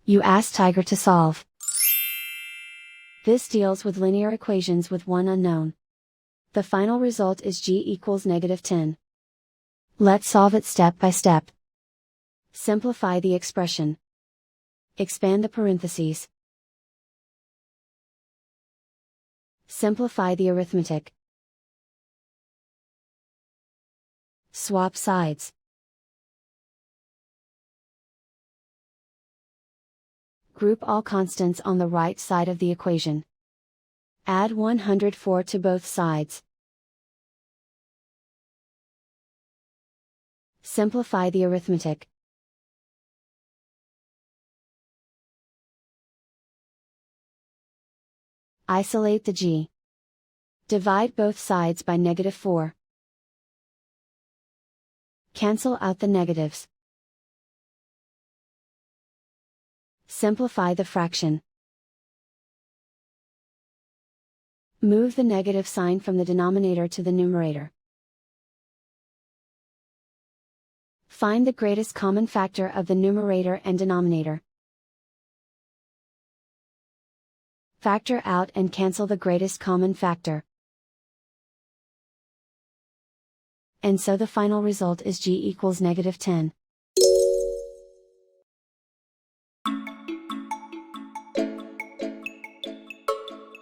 You ask Tiger to solve. This deals with linear equations with one unknown. The final result is g equals -10. Let's solve it step by step. Simplify the expression. Expand the parentheses. Simplify the arithmetic. Swap sides. Group all constants on the right side of the equation. Add 104 to both sides. Simplify the arithmetic. Isolate the g. Divide both sides by -4. Cancel out the negatives. Simplify the fraction. Move the negative sign from the denominator to the numerator. Find the greatest common factor of the numerator and denominator. Factor out and cancel the greatest common factor. And so the final result is g equals -10.